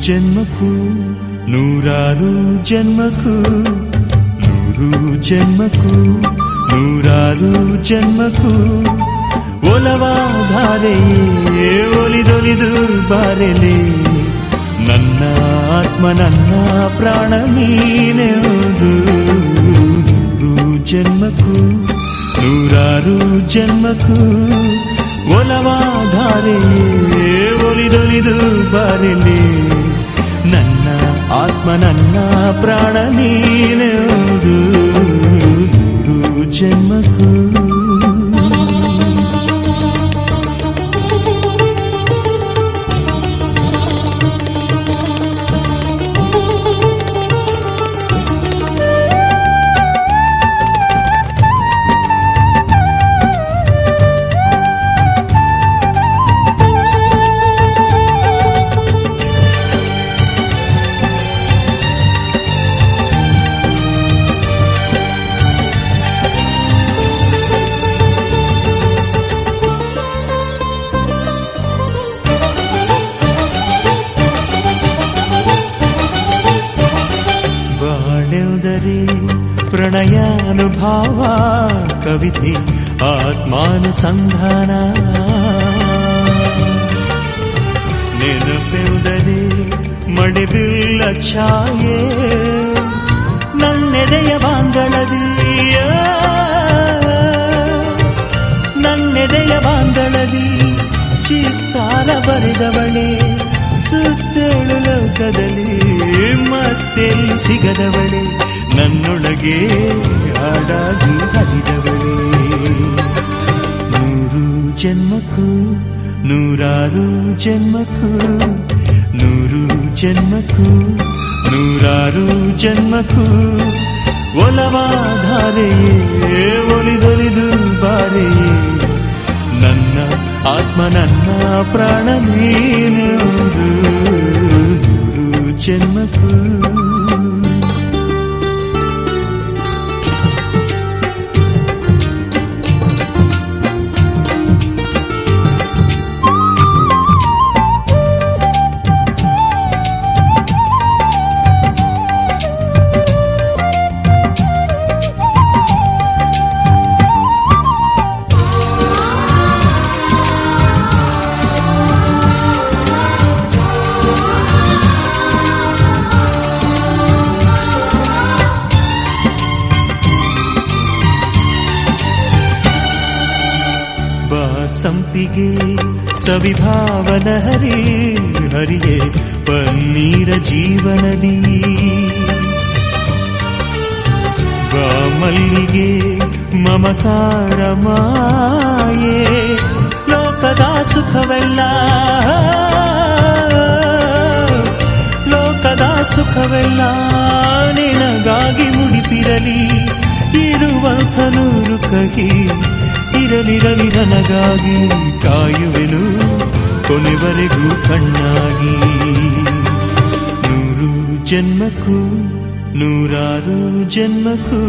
ಜನ್ಮಕ್ಕೂ ನೂರಾರು ಜನ್ಮಕ್ಕೂ, ನೂರು ಜನ್ಮಕ್ಕೂ ನೂರಾರು ಜನ್ಮಕ್ಕೂ ಒಲವಾಧಾರೆಯೇ ಒಲಿದೊಲಿದು ಬಾರೆಲೆ. ನನ್ನ ಆತ್ಮ ನನ್ನ ಪ್ರಾಣ ನೀನೆಂದು. ನೂರು ಜನ್ಮಕ್ಕೂ ನೂರಾರು ಜನ್ಮಕ್ಕೂ ಒಲವಾಧಾರೆಯೇ ಒಲಿದೊಲಿದು ಬಾರೆಲೆ. ನನ್ನ ಆತ್ಮ ನನ್ನ ಪ್ರಾಣ ನೀನೆಂದು. ನೂರು ಜನ್ಮಕ್ಕೂ ಪ್ರಣಯಾನುಭಾವ ಕವಿತೆ ಆತ್ಮಾನುಸಂಧಾನ. ನೆನಪೆಂದರೆ ಮಳೆಬಿಲ್ಲ ಛಾಯೆ ನನ್ನೆದೆಯ ಬಾಂದಳದಿಯ, ನನ್ನೆದೆಯ ಬಾಂದಳದಿ ಚಿತ್ತಾರ ಬರೆದವಳೆ. ಸುತ್ತೇಳು ಲೋಕದಲ್ಲಿ ಮತ್ತೆಲ್ಲಿ ಸಿಗದವಳೆ, ನನ್ನೊಳಗೆ ಹಾಡಾಗಿ ಹರಿದವಳೆ. ನೂರು ಜನ್ಮಕ್ಕೂ ನೂರಾರು ಜನ್ಮಕ್ಕೂ, ನೂರು ಜನ್ಮಕ್ಕೂ ನೂರಾರು ಜನ್ಮಕ್ಕೂ ಒಲವಾಧಾರೆಯೇ ಒಲಿದೊಲಿದು ಬಾರೆಯೇ. ನನ್ನ ಆತ್ಮ ನನ್ನ ಪ್ರಾಣ ನೀನೆಂದು. ನೂರು ಜನ್ಮಕ್ಕೂ ಸಂಪಿಗೆ ಸವಿಭಾವನ ಹರಿ ಹರಿಯೇ ಪನ್ನೀರ ಜೀವನದಿ. ಮಲ್ಲಿಗೆ ಮಮಕಾರ ಮಾಯೆ ಲೋಕದ ಸುಖವೆಲ್ಲ, ಲೋಕದ ಸುಖವೆಲ್ಲ ನಿನಗಾಗಿ ಮುಡಿಪಿರಲಿ. ಇರುವಂಥ ನೂರು ಕಹಿ ಇರಲಿರಲಿ ನನಗಾಗಿ, ಕಾಯುವೆನು ಕೊನೆವರೆಗೂ ಕಣ್ಣಾಗಿ. ನೂರು ಜನ್ಮಕ್ಕೂ ನೂರಾರು ಜನ್ಮಕ್ಕೂ,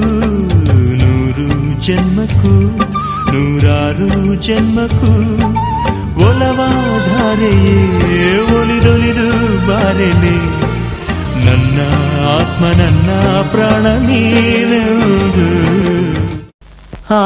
ನೂರು ಜನ್ಮಕ್ಕೂ ನೂರಾರು ಜನ್ಮಕ್ಕೂ ಒಲವಾಧಾರೆಯೇ ಒಲಿದೊಲಿದು ಬಾರೆಲೆ. ನನ್ನ ಆತ್ಮ ನನ್ನ ಪ್ರಾಣ ನೀನೆಂದು. ಆ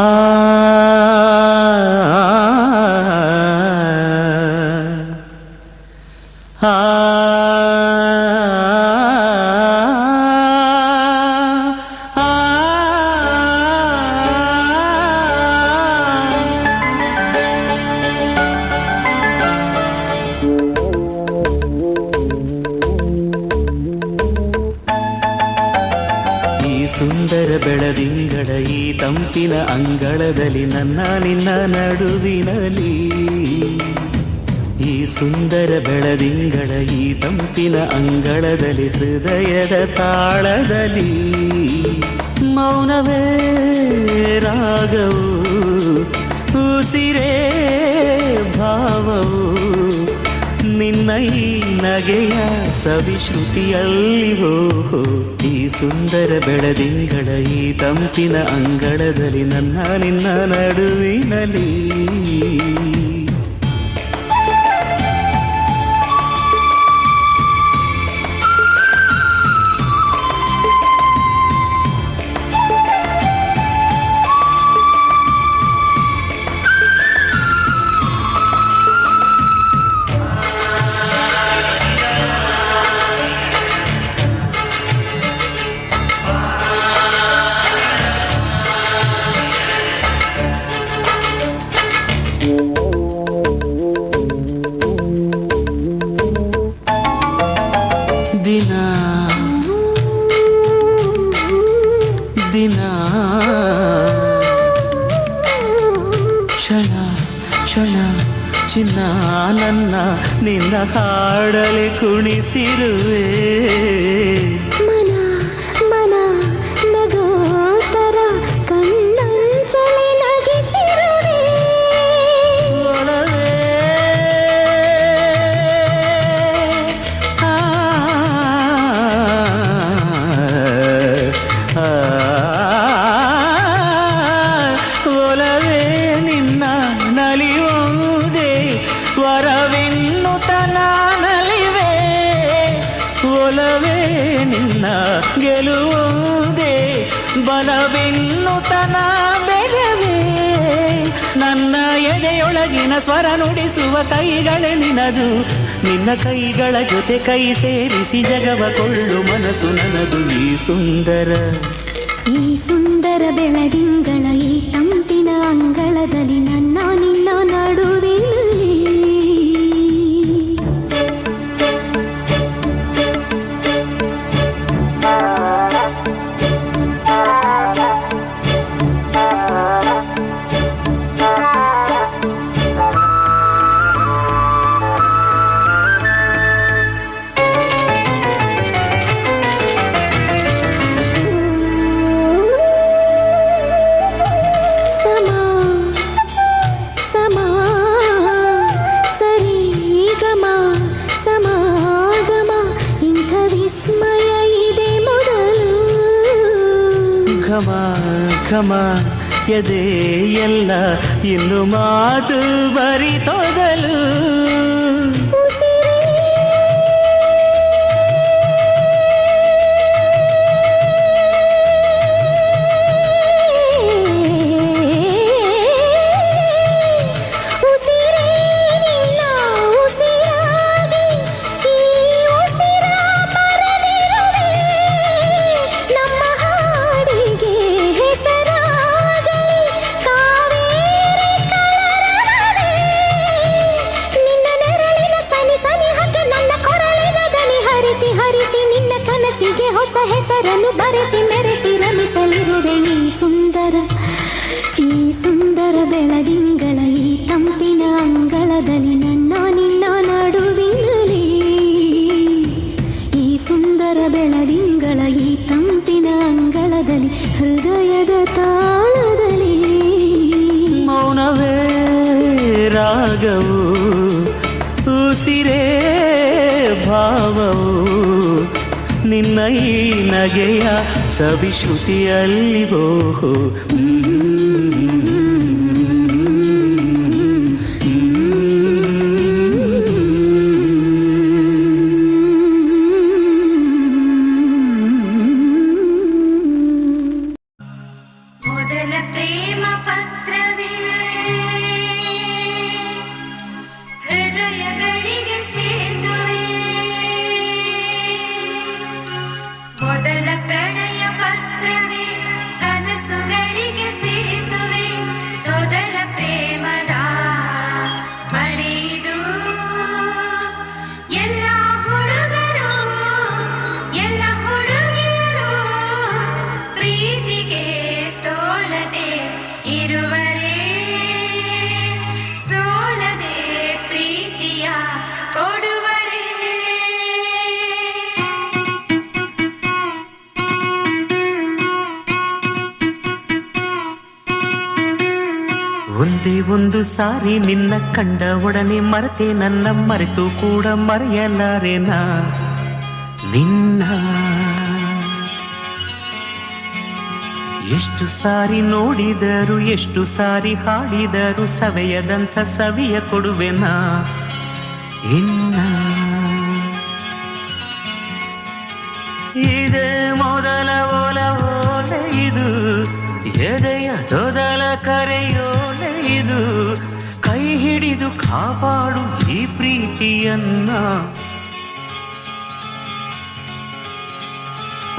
ಸುಂದರ ಬೆಳದಿಂಗಳ ಈ ತಂಪಿನ ಅಂಗಳದಲ್ಲಿ ನನ್ನ ನಿನ್ನ ನಡುವಿನಲ್ಲಿ, ಈ ಸುಂದರ ಬೆಳದಿಂಗಳ ಈ ತಂಪಿನ ಅಂಗಳದಲ್ಲಿ ಹೃದಯದ ತಾಳದಲ್ಲಿ ಮೌನವೇ ರಾಗವು, ಉಸಿರೇ ಭಾವವು, ನಿನ್ನ ಈ ನಗೆಯ ಸವಿಶ್ರುತಿಯಲ್ಲಿವೋ. ಈ ಸುಂದರ ಬೆಳದಿಂಗಳ ಈ ತಂಪಿನ ಅಂಗಳದಲ್ಲಿ ನನ್ನ ನಿನ್ನ ನಡುವಿನಲ್ಲಿ. ಕ್ಷಣ ಕ್ಷಣ ಚಿನ್ನ ನನ್ನ ನಿನ್ನ ಹಾಡಲಿ ಕುಣಿಸಿರುವೆ ಮನ ಮನ ನಗೋತರ ಕಣ್ಣಂಚಲಿ ನಗಿಸಿರುವೆ ಒಲವೇ ಒಲವೇ ನಿನ್ನ ನಲಿಯುವುದೇ ವರವೆನ್ನುತನ ನಲಿವೆ ಒಲವೇ ನಿನ್ನ ಗೆಲುವುದೇ ಬಲವೆನ್ನುತನ ಬೆಳವೇ ನನ್ನ ಎದೆಯೊಳಗಿನ ಸ್ವರ ನುಡಿಸುವ ಕೈಗಳೇ ನಿನದು ನಿನ್ನ ಕೈಗಳ ಜೊತೆ ಕೈ ಸೇರಿಸಿ ಜಗವ ಕೊಳ್ಳು ಮನಸ್ಸು ನನ್ನದು ಈ ಸುಂದರ ಬೆಳದಿಂಗಳ ಈ ತಂಪಿನ ಅಂಗಳದಲ್ಲಿ ನನ್ನ ನಿನ್ನ ನಡುವಿನಲ್ಲಿ ಘಮ ಎದೆ ಎಲ್ಲ ಇನ್ನು ಮಾತು ಬರಿತೊದಲು ಹೆಸರನ್ನು ಬರೆಸಿ ಮೆರೆಸಿ ರಮಿಸಲಿರುವೆ ಈ ಸುಂದರ ಬೆಳದಿಂಗಳ ಈ ತಂಪಿನ ಅಂಗಳದಲ್ಲಿ ನನ್ನ ನಿನ್ನ ನಡುವಿನಲ್ಲಿ ಈ ಸುಂದರ ಬೆಳದಿಂಗಳ ಈ ತಂಪಿನ ಅಂಗಳದಲ್ಲಿ ಹೃದಯದ ತಾಳದಲ್ಲಿ ಮೌನವೇ ರಾಗವು ಉಸಿರೇ ಭಾವವು ನಿನ್ನ ಈ ನಗೆಯ ಸವಿಶ್ರುತಿಯಲ್ಲಿ ಬೋಹೋ ಮೊದಲ ಪ್ರೇಮ ಪತ್ರವೇ ಹೃದಯಗಳಿಗೆ ಸೇತುವೆ ಮೊದಲ ಪ್ರಣಯ ಪತ್ರವೇ ಕನಸುಗಳಿಗೆ ಸೇತುವೆ ಮೊದಲ ಪ್ರೇಮದ ಬರೆದು ಎಲ್ಲ ಹುಡುಗರು ಎಲ್ಲ ಹುಡುಗಿಯರು ಪ್ರೀತಿಗೆ ಸೋಲದೆ ಇರುವರೇ ಸೋಲದೆ ಪ್ರೀತಿಯ ಕೊಡುವರೇ ಒಂದೇ ಒಂದು ಸಾರಿ ನಿನ್ನ ಕಂಡ ಒಡನೆ ಮರೆತೆ ನನ್ನ ಮರೆತು ಕೂಡ ಮರೆಯಲಾರೆನಾ ನಿನ್ನ ಎಷ್ಟು ಸಾರಿ ನೋಡಿದರು ಎಷ್ಟು ಸಾರಿ ಹಾಡಿದರು ಸವೆಯದಂಥ ಸವಿಯ ಕೊಡುವೆನಾ ಇನ್ನ ಇದೇ ಮೊದಲ ಓಲೆ ಇದು ಎದೆಯ ತೊದಲ ಕರೆಯೋಲೆ ಇದು ಕೈ ಹಿಡಿದು ಕಾಪಾಡು ಈ ಪ್ರೀತಿಯನ್ನ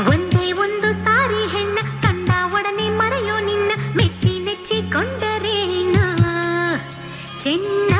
ಒಂದೇ ಒಂದು ಸಾರಿ ಹೆಣ್ಣ ಕಂಡ ಒಡನೆ ಮರೆಯೋ ನಿನ್ನ ಮೆಚ್ಚಿ ನೆಚ್ಚಿಕೊಂಡರೇನ ಚೆನ್ನ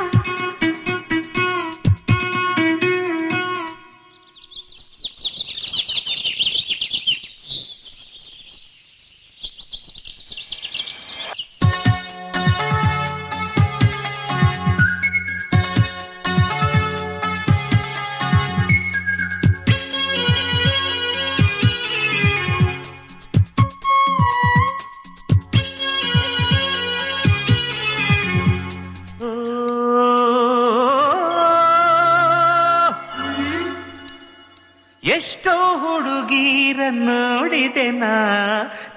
ಎಷ್ಟೋ ಹುಡುಗೀರ ನೋಡಿದೆನಾ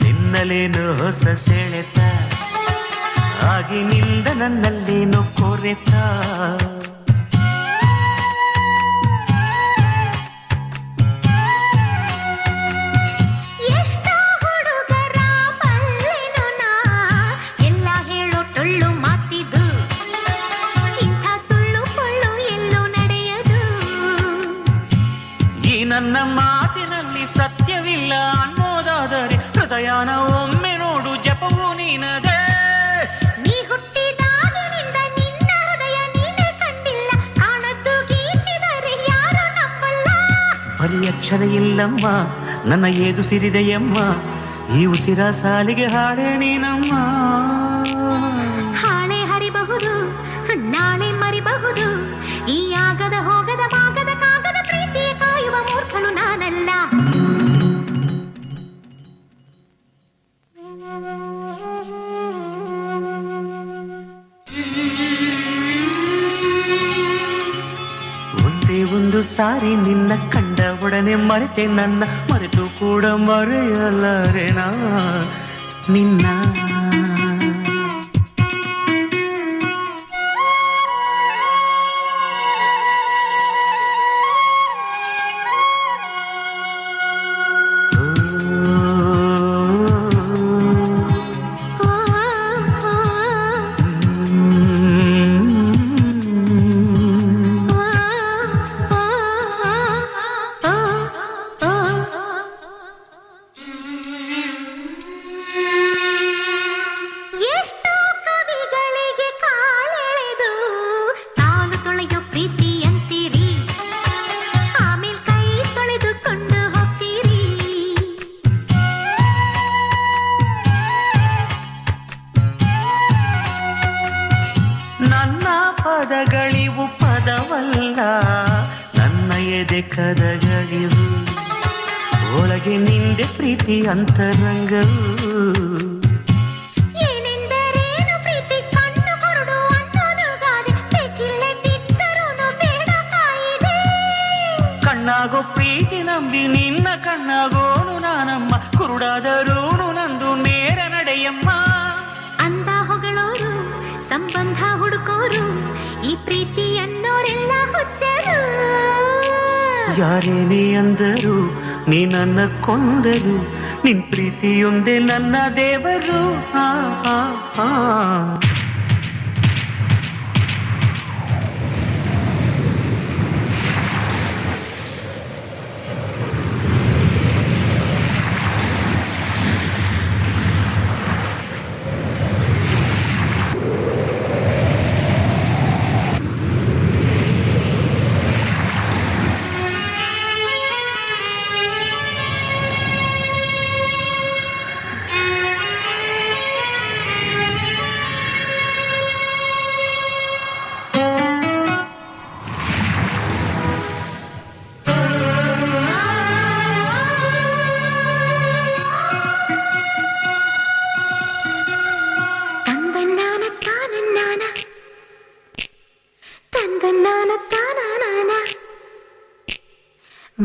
ನಿನ್ನಲೇನು ಹೊಸ ಸೆಳೆತ ಆಗಿನಿಂದ ನನ್ನಲ್ಲೇನು ಕೊರೆತ ನನ್ನ ಮಾತಿನಲ್ಲಿ ಸತ್ಯವಿಲ್ಲ ಅನ್ನೋದಾದರೆ ಹೃದಯನ ಒಮ್ಮೆ ನೋಡು ಜಪವು ನೀನದೇ ನೀ ಹುಟ್ಟಿದಾಗಿನಿಂದ ನಿನ್ನ ಹೃದಯ ನೀನೇ ಕಂಡಿಲ್ಲ ಕಾಣದ್ದು ಗೀಚಿದರೆ ಯಾರು ನಂಬಲ್ಲ ಬರೀ ಅಕ್ಷರ ಇಲ್ಲಮ್ಮ ನನ್ನ ಏದು ಸಿರಿದೆಯಮ್ಮ ಈ ಉಸಿರ ಸಾಲಿಗೆ ಹಾಡೆ ನೀನಮ್ಮ ಹಾಳೆ ಹರಿಬಹುದು ನಾಳೆ ಮರಿಬಹುದು ಈ ಆಗದ ಹೋಗದ ಮಾಗದ ಕಾಗದ ಪ್ರೀತಿಯ ಕಾಯುವ ಮೂರ್ಖಳು ನಾನಲ್ಲ ಒಂದೇ ಒಂದು ಸಾರಿ ನಿನ್ನ ಕಂಡ ಒಡನೆ ಮರೆತೆ ನನ್ನ ಮರೆತು ಕೂಡ ಮರೆಯಲಾರೆನಾ ನಿನ್ನ ಪದಗಳಿವು ಪದವಲ್ಲ ನನ್ನ ಎದೆ ಕದಗಳಿವು ಒಳಗೆ ನಿಂದೆ ಪ್ರೀತಿ ಅಂತರಂಗವು ಏನೆಂದರೇನು ಪ್ರೀತಿ ಕಣ್ಣು ಕುರುಡು ಅನ್ನೋದು ಗಾದೆ ಬೇಕಿಲ್ಲದಿದ್ದರೂ ಬೇಡ ಕಾಯಿದೆ ಕಣ್ಣಾಗೋ ಪ್ರೀತಿ ನಂಬಿ ನಿನ್ನ ಕಣ್ಣಾಗೋನು ನಾನಮ್ಮ ಕುರುಡಾದರೂನು ನಂದು ನೇರ ನಡೆಯಮ್ಮ ಅಂದ ಹೊಗಳೋರು ಸಂಬಂಧ ಹುಡುಕೋರು ಈ ಪ್ರೀತಿ ಅನ್ನೋರೆಲ್ಲ ಹುಚ್ಚರು ಯಾರೇನೇ ಅಂದರು ನೀ ನನ್ನ ಕೊಂದರು ನಿನ್ ಪ್ರೀತಿಯೊಂದೇ ನನ್ನ ದೇವರು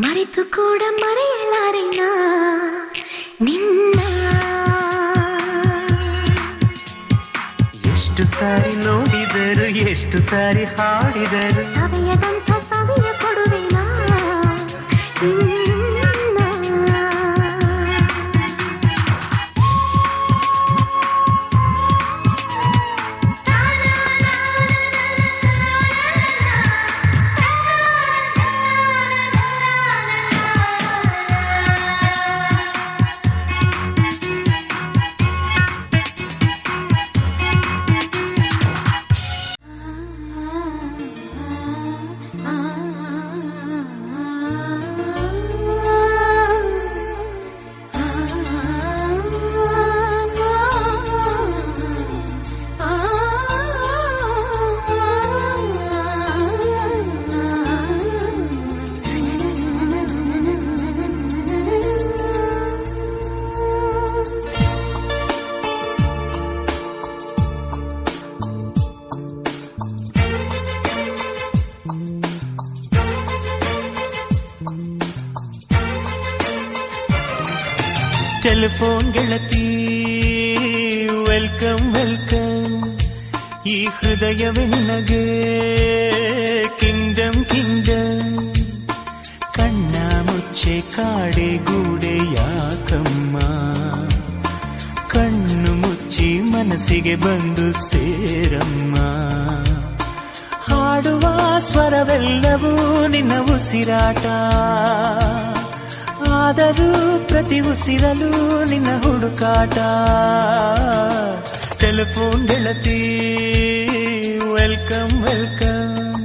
ಮರೆತು ಕೂಡ ಮರೆಯಲಾರೆನಾ ನಿನ್ನ ಎಷ್ಟು ಸಾರಿ ನೋಡಿದರು ಎಷ್ಟು ಸಾರಿ ಹಾಡಿದರು ಸವಿಯದಂಥ ಸವಿಯ ಕೊಡುವೆನಾ ಟೆಲಿಫೋನ್ ಗೆಳತಿ ವೆಲ್ಕಮ್ ವೆಲ್ಕಮ್, ಈ ಹೃದಯವೇ ನಿನಗೆ ಕಿಂಗ್ಡಮ್ ಕಿಂಗ್ಡಮ್. ಕಣ್ಣ ಮುಚ್ಚೆ ಕಾಡೆ ಗೂಡೆ ಯಾಕಮ್ಮ, ಕಣ್ಣು ಮುಚ್ಚಿ ಮನಸ್ಸಿಗೆ ಬಂದು ಸೇರಮ್ಮ. ಹಾಡುವ ಸ್ವರವೆಲ್ಲವೂ ನಿನ್ನ ಉಸಿರಾಟ, ಆದರೂ ಪ್ರತಿ ಉಸಿರಲು ನಿನ್ನ ಹುಡುಕಾಟ. ಟೆಲಿಫೋನ್ ಗೆಳತಿ ವೆಲ್ಕಮ್ ವೆಲ್ಕಮ್,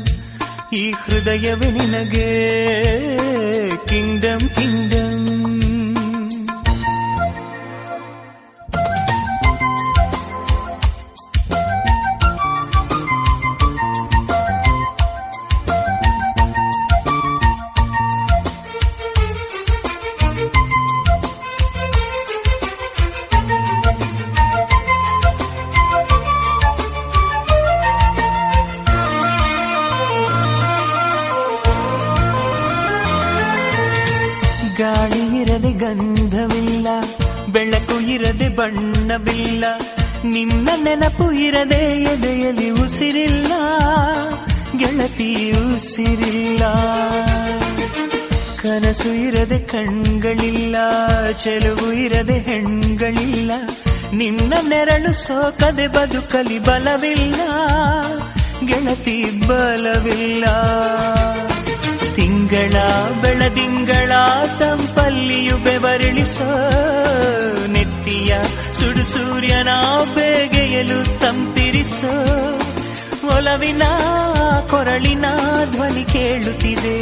ಈ ಹೃದಯವೇ ನಿನಗೆ ಕಿಂಗ್ಡಮ್ ಕಿಂಗ್ಡಮ್. ಗಾಳಿ ಇರದೆ ಗಂಧವಿಲ್ಲ, ಬೆಳಕು ಇರದೆ ಬಣ್ಣವಿಲ್ಲ, ನಿನ್ನ ನೆನಪು ಇರದೆ ಎದೆಯಲ್ಲಿ ಉಸಿರಿಲ್ಲ, ಗೆಳತಿ ಉಸಿರಿಲ್ಲ. ಕನಸು ಇರದೆ ಕಣ್ಗಳಿಲ್ಲ, ಚೆಲುವು ಇರದೆ ಹೆಣ್ಗಳಿಲ್ಲ, ನಿನ್ನ ನೆರಳು ಸೋಕದೆ ಬದುಕಲಿ ಬಲವಿಲ್ಲ, ಗೆಳತಿ ಬಲವಿಲ್ಲ. ತಿಂಗಳ ಬೆಳದಿಂಗಳ ತಂಪಲ್ಲಿಯು ಬೆವರಿಳಿಸೋ, ನೆತ್ತಿಯ ಸುಡು ಸೂರ್ಯನ ಬೇಗೆಯಲು ತಂಪಿರಿಸೋ, ಒಲವಿನ ಕೊರಳಿನ ಧ್ವನಿ ಕೇಳುತ್ತಿದೆ,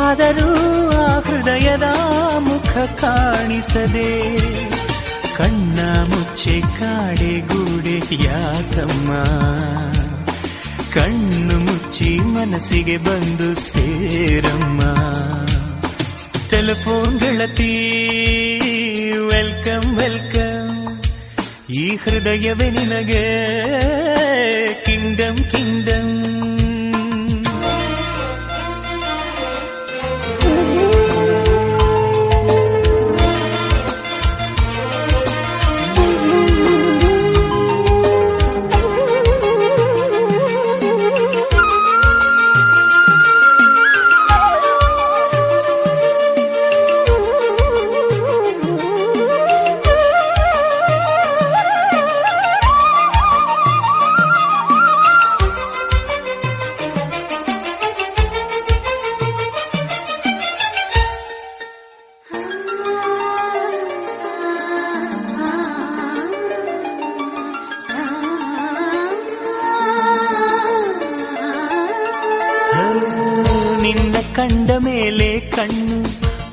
ಆದರೂ ಆ ಹೃದಯದ ಮುಖ ಕಾಣಿಸದೆ. ಕಣ್ಣ ಮುಚ್ಚೆ ಕಾಡೆ ಗೂಡೆ ಯಾಕಮ್ಮ, ಕಣ್ಣು ಮುಚ್ಚಿ ಮನಸ್ಸಿಗೆ ಬಂದು ಸೇರಮ್ಮ. ಟೆಲಿಫೋನ್ ಗೆಳತಿ ವೆಲ್ಕಮ್ ವೆಲ್ಕಮ್, ಈ ಹೃದಯವೇ ನಿನಗೆ ಕಿಂಗ್ಡಮ್ ಕಿಂಗ್ಡಮ್. ನಿನ್ನ ಕಂಡ ಮೇಲೆ ಕಣ್ಣು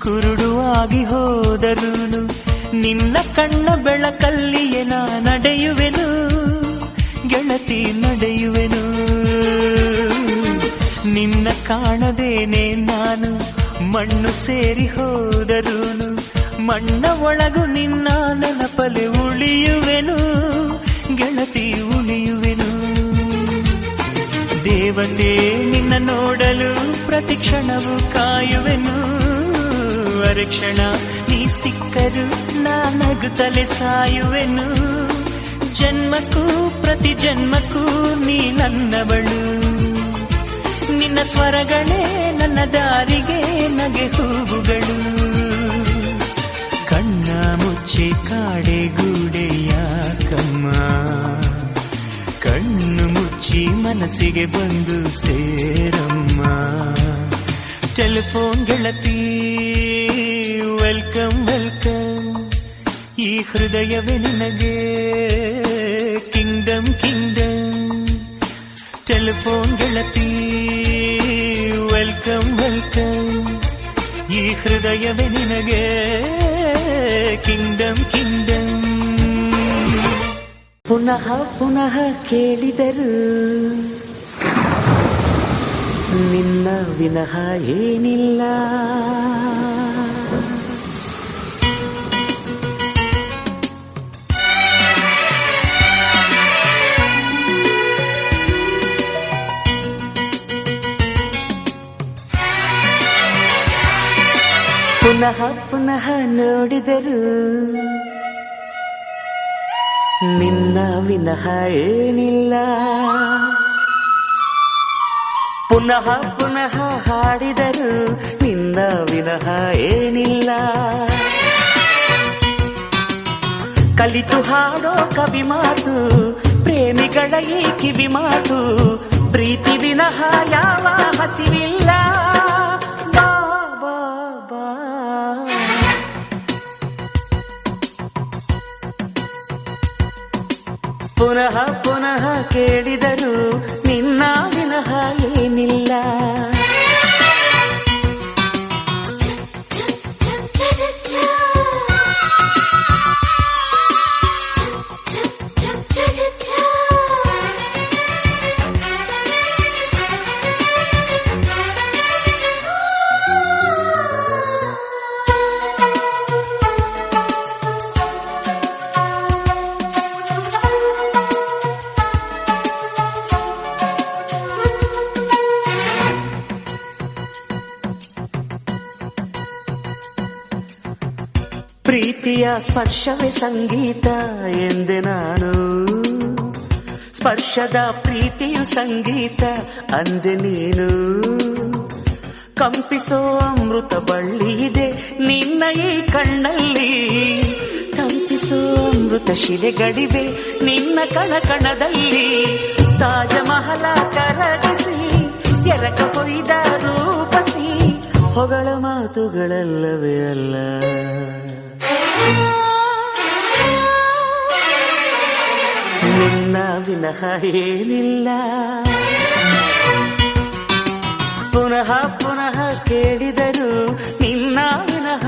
ಕುರುಡುವಾಗಿ ಹೋದರೂನು, ನಿನ್ನ ಕಣ್ಣ ಬೆಳಕಲ್ಲಿಯೇ ನಾ ನಡೆಯುವೆನು, ಗೆಳತಿ ನಡೆಯುವೆನು. ನಿನ್ನ ಕಾಣದೇನೆ ನಾನು ಮಣ್ಣು ಸೇರಿ ಹೋದರೂನು, ಮಣ್ಣ ಒಳಗು ನಿನ್ನ ನೆನಪಲೆ ಉಳಿಯುವೆನು, ಗೆಳತಿ ಉಳಿಯುವೆನು. ದೇವತೆ ನಿನ್ನ ನೋಡಲು ಪ್ರತಿ ಕ್ಷಣವೂ ಕಾಯುವೆನು, ಅರಕ್ಷಣ ನೀ ಸಿಕ್ಕರು ನಾನಗುತ್ತಲೆ ಸಾಯುವೆನು. ಜನ್ಮಕ್ಕೂ ಪ್ರತಿ ಜನ್ಮಕ್ಕೂ ನೀ ನನ್ನವಳು, ನಿನ್ನ ಸ್ವರಗಳೇ ನನ್ನ ದಾರಿಗೆ ನಗೆ ಹೂವುಗಳು. ಕಣ್ಣ ಮುಚ್ಚೆ ಕಾಡೆ ಗೂಡೆ ಯಾಕಮ್ಮ, ಕಣ್ಣು ಮುಚ್ಚಿ ಮನಸ್ಸಿಗೆ ಬಂದು ಸೇರಮ್ಮ. ಟೆಲಿಫೋನ್ ಗೆಳತಿ ವೆಲ್ಕಮ್ ವೆಲ್ಕಮ್, ಈ ಹೃದಯವೇ ನಿನಗೆ ಕಿಂಗ್ಡಮ್ ಕಿಂಗ್ಡಮ್. ಟೆಲಿಫೋನ್ ಗೆಳತಿ ವೆಲ್ಕಮ್ ವೆಲ್ಕಮ್, ಈ ಹೃದಯವೇ ನಿನಗೆ ಕಿಂಗ್ಡಮ್ ಕಿಂಗ್ಡಮ್. ಪುನಃ ಪುನಃ ಕೇಳಿದರು ನಿನ್ನ ವಿನಃ ಏನಿಲ್ಲ, ಪುನಃ ಪುನಃ ಪುನಃ ನೋಡಿದರು ನಿನ್ನ ವಿನಃ ಏನಿಲ್ಲ. ಪುನಃ ಪುನಃ ಹಾಡಿದರು ನಿನ್ನ ವಿನಃ ಏನಿಲ್ಲ. ಕಲಿತು ಹಾಡೋ ಕವಿ ಮಾತು ಪ್ರೇಮಿಗಳ ಈ ಕಿವಿ ಮಾತು, ಪ್ರೀತಿ ವಿನಃ ಯಾವ ಹಸಿವಿಲ್ಲ. ಬಾ ಬಾ ಬಾ ಪುನಃ ಪುನಃ ಕೇಳಿದರು ನಿನ್ನ ವಿನಃ ಏನಿಲ್ಲ. ಪ್ರೀತಿಯ ಸ್ಪರ್ಶವೇ ಸಂಗೀತ ಎಂದೆ ನಾನು, ಸ್ಪರ್ಶದ ಪ್ರೀತಿಯು ಸಂಗೀತ ಅಂದೆ ನೀನು. ಕಂಪಿಸೋ ಅಮೃತ ಬಳ್ಳಿ ಇದೆ ನಿನ್ನ ಈ ಕಣ್ಣಲ್ಲಿ, ಕಂಪಿಸೋ ಅಮೃತ ಶಿಲೆಗಳಿವೆ ನಿನ್ನ ಕಣ ಕಣದಲ್ಲಿ. ತಾಜ ಮಹಲ ಕರಗಿಸಿ ಎರಕ ಹೊಯ್ದ ರೂಪಸಿ ಹೊಗಳ ಮಾತುಗಳಲ್ಲವೇ ಅಲ್ಲ. ನಿನ್ನ ವಿನಃ ಏನಿಲ್ಲ. ಪುನಃ ಪುನಃ ಕೇಳಿದರು ನಿನ್ನ ವಿನಃ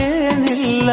ಏನಿಲ್ಲ.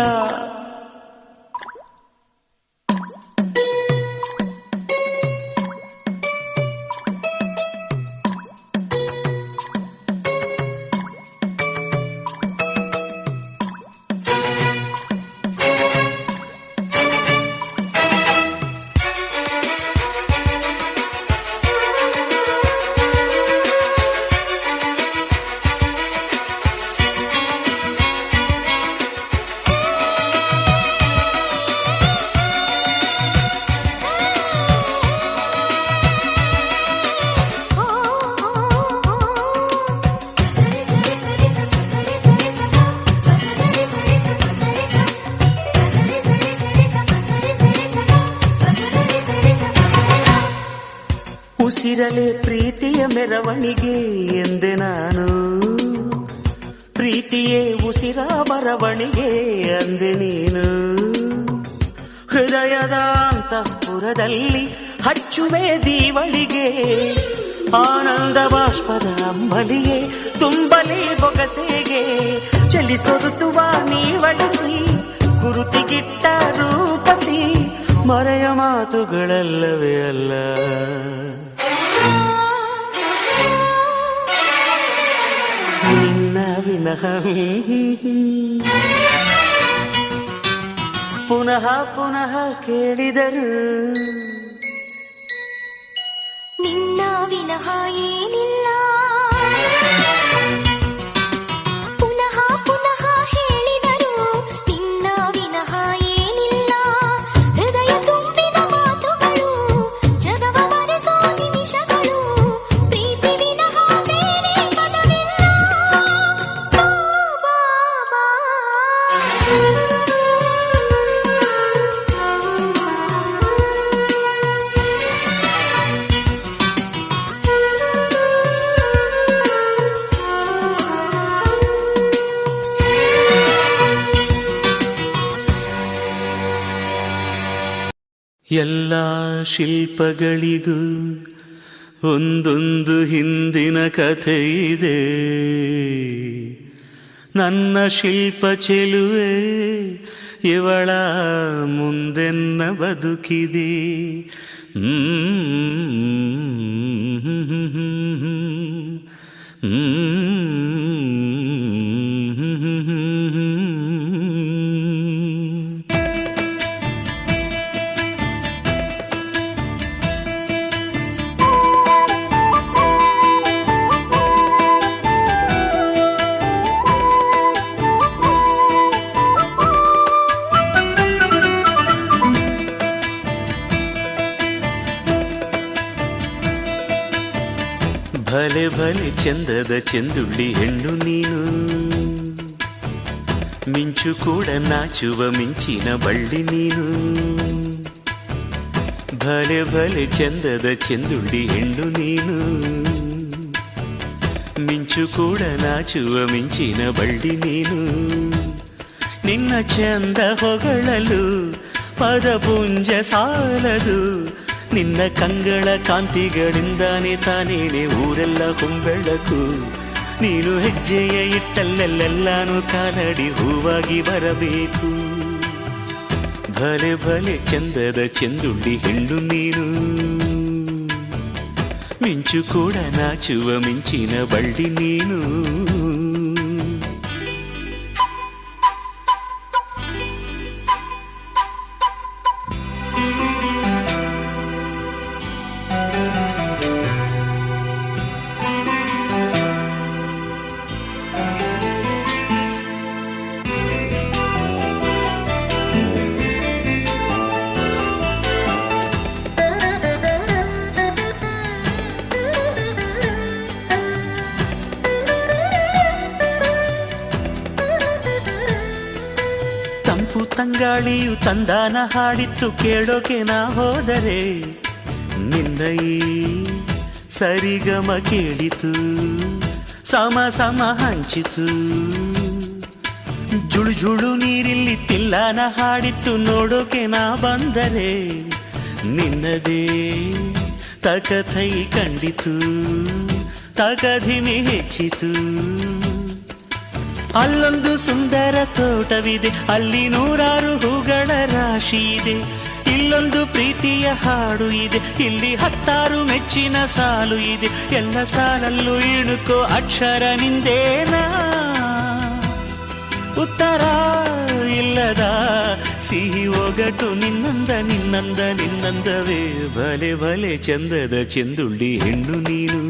ಉಸಿರಲೆ ಪ್ರೀತಿಯ ಮೆರವಣಿಗೆ ಎಂದೆ ನಾನು, ಪ್ರೀತಿಯೇ ಉಸಿರ ಬರವಣಿಗೆ ಅಂದೆ ನೀನು. ಹೃದಯದ ಅಂತಃಪುರದಲ್ಲಿ ಹಚ್ಚುವೆ ದೀವಳಿಗೆ, ಆನಂದ ಬಾಷ್ಪದ ಅಂಬಲಿಯೇ ತುಂಬಲಿ ಬೊಗಸೆಗೆ. ಚಲಿಸೊರುತ್ತುವ ನೀವಳಿಸಿ ಗುರುತಿಗಿಟ್ಟ ರೂಪಸಿ ಮರೆಯ ಮಾತುಗಳಲ್ಲವೇ ಅಲ್ಲ. ನಿನ್ನ ವಿನಃ ಪುನಃ ಪುನಃ ಕೇಳಿದರು ನಿನ್ನ ವಿನಃ ಏನಿಲ್ಲ. ಪುನಃ ಪುನಃ ಹೇಳಿದರು ನಿನ್ನ ವಿನಃ ಏನಿಲ್ಲ. ಹೃದಯ ತುಂಬಿದ ಮಾತುಗಳು ಜಗವ ಮರೆಸೋ ನಿಮಿಷಗಳು, ಪ್ರೀತಿ ವಿನಃ ಬೇರೆ ಪದವಿಲ್ಲ. ಬಾ ಬಾ ಬಾ ಎಲ್ಲ ಶಿಲ್ಪಗಳಿಗೂ ಒಂದೊಂದು ಹಿಂದಿನ ಕಥೆ ಇದೆ. ನನ್ನ ಶಿಲ್ಪ ಚೆಲುವೆ ಇವಳ ಮುಂದೆನ್ನ ಬದುಕಿದೆ. ಭಲೆ ಭಲೆ ಚಂದದ ಚೆಂದುಳ್ಳಿ ಹೆಣ್ಣು ನೀನು, ಮಿಂಚು ಕೂಡ ನಾಚುವ ಮಿಂಚಿನ ಬಳ್ಳಿ ನೀನು. ಭಲೆ ಭಲೆ ಚಂದದ ಚೆಂದುಳ್ಳಿ ಹೆಣ್ಣು ನೀನು, ಮಿಂಚು ಕೂಡ ನಾಚುವ ಮಿಂಚಿನ ಬಳ್ಳಿ ನೀನು. ನಿನ್ನ ಚಂದ ಹೊಗಳಲು ಪದಪುಂಜ ಸಾಲದು, ನಿನ್ನ ಕಂಗಳ ಕಾಂತಿಗಳಿಂದಾನೆ ತಾನೇನೆ ಊರೆಲ್ಲ ಹೊಂಬೆಳಕು. ನೀನು ಹೆಜ್ಜೆಯ ಇಟ್ಟಲ್ಲೆಲ್ಲೆಲ್ಲಾನು ಕಾಲಡಿ ಹೂವಾಗಿ ಬರಬೇಕು. ಭಲೆ ಭಲೆ ಚಂದದ ಚೆಂದುಳ್ಳಿ ಹೆಣ್ಣು ನೀನು, ಮಿಂಚು ಕೂಡ ನಾಚುವ ಮಿಂಚಿನ ಬಳ್ಳಿ ನೀನು. ತಂಪು ತಂಗಾಳಿಯು ತಂದಾನ ಹಾಡಿತ್ತು ಕೇಳೋಕೆ ನಾ ಹೋದರೆ, ನಿನ್ನ ಈ ಸರಿಗಮ ಕೇಳಿತು ಸಮ ಸಮ ಹಂಚಿತು. ಜುಳು ಜುಳು ನೀರಿಲ್ಲಿ ತಿಲ್ಲಾನ ಹಾಡಿತ್ತು ನೋಡೋಕೆ ನಾ ಬಂದರೆ, ನಿನ್ನದೇ ತಕಥೈ ಕಂಡಿತು ತಗಧಿಮಿ ಹೆಚ್ಚಿತು. ಅಲ್ಲೊಂದು ಸುಂದರ ತೋಟವಿದೆ, ಅಲ್ಲಿ ನೂರಾರು ಹೂಗಳ ರಾಶಿ ಇದೆ. ಇಲ್ಲೊಂದು ಪ್ರೀತಿಯ ಹಾಡು ಇದೆ, ಇಲ್ಲಿ 10 ಮೆಚ್ಚಿನ ಸಾಲು ಇದೆ. ಎಲ್ಲ ಸಾಲಲ್ಲೂ ಇಣುಕೋ ಅಕ್ಷರ ನಿಂದೇನಾ, ಉತ್ತರ ಇಲ್ಲದ ಸಿಹಿ ಒಗಟು ನಿನ್ನಂದ ನಿನ್ನಂದ ನಿನ್ನಂದವೇ. ಭಲೆ ಭಲೆ ಚಂದದ ಚೆಂದುಳ್ಳಿ ಹೆಣ್ಣು ನೀನು,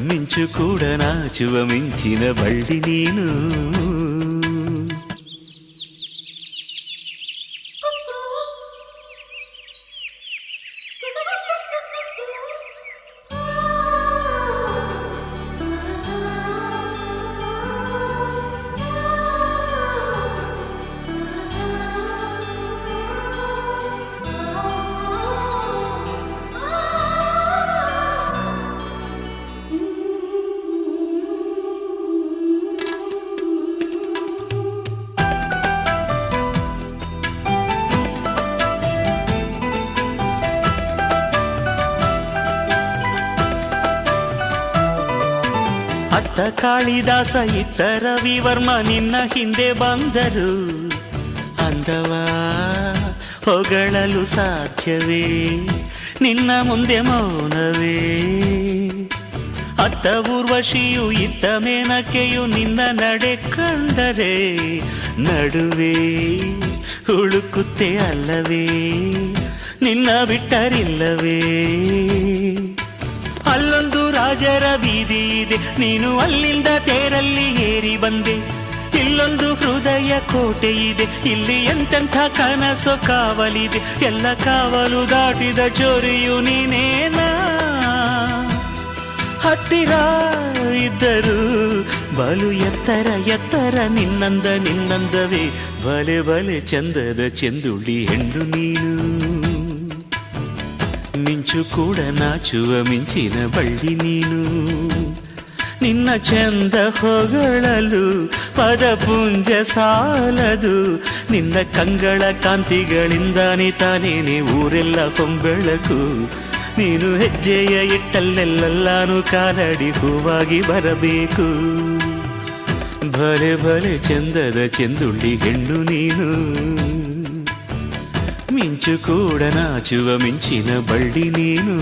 ಮಿಂಚು ಕೂಡ ನಾಚುವ ಮಿಂಚಿನ ಬಳ್ಳಿ ನೀನು. ಅತ್ತ ಕಾಳಿದಾಸ ಇತ್ತ ರವಿವರ್ಮ ನಿನ್ನ ಹಿಂದೆ ಬಂದರು. ಅಂದವ ಹೊಗಳಲು ಸಾಧ್ಯವೇ, ನಿನ್ನ ಮುಂದೆ ಮೌನವೇ. ಅತ್ತ ಊರ್ವಶಿಯು ಇತ್ತ ಮೇನಕೆಯು ನಿನ್ನ ನಡೆ ಕಂಡರೆ, ನಡುವೆ ಹುಡುಕುತ್ತೆ ಅಲ್ಲವೇ, ನಿನ್ನ ಬಿಟ್ಟರಿಲ್ಲವೇ. ಅಲ್ಲೊಂದು ರಾಜರ ಬೀದಿ ಇದೆ, ನೀನು ಅಲ್ಲಿಂದ ತೇರಲ್ಲಿ ಏರಿ ಬಂದೆ. ಇಲ್ಲೊಂದು ಹೃದಯ ಕೋಟೆ ಇದೆ, ಇಲ್ಲಿ ಎಂತೆಂಥ ಕನಸು ಕಾವಲಿದೆ. ಎಲ್ಲ ಕಾವಲು ದಾಟಿದ ಚೋರಿಯು ನೀನೇನಾ, ಹತ್ತಿರ ಇದ್ದರು ಬಲು ಎತ್ತರ ಎತ್ತರ ನಿನ್ನಂದ ನಿನ್ನಂದವೇ. ಬಲೆ ಬಲೆ ಚಂದದ ಚೆಂದುಳ್ಳಿ ಹೆಣ್ಣು ನೀನು, ಮಿಂಚು ಕೂಡ ನಾಚುವ ಮಿಂಚಿನ ಬಳ್ಳಿ ನೀನು. ನಿನ್ನ ಚಂದ ಹೊಗಳಲು ಪದಪುಂಜ ಸಾಲದು, ನಿನ್ನ ಕಂಗಳ ಕಾಂತಿಗಳಿಂದಾನೆ ತಾನೇನೆ ಊರೆಲ್ಲ ಹೊಂಬೆಳಕು. ನೀನು ಹೆಜ್ಜೆಯ ಇಟ್ಟಲ್ಲೆಲ್ಲಾನು ಕಾಲಡಿ ಹೂವಾಗಿ ಬರಬೇಕು. ಭಲೆ ಭಲೆ ಚಂದದ ಚೆಂದುಳ್ಳಿ ಹೆಣ್ಣು ನೀನು, ಮಿಂಚು ಕೂಡ ನಾಚುವ ಮಿಂಚಿನ ಬಳ್ಳಿ ನೀನು.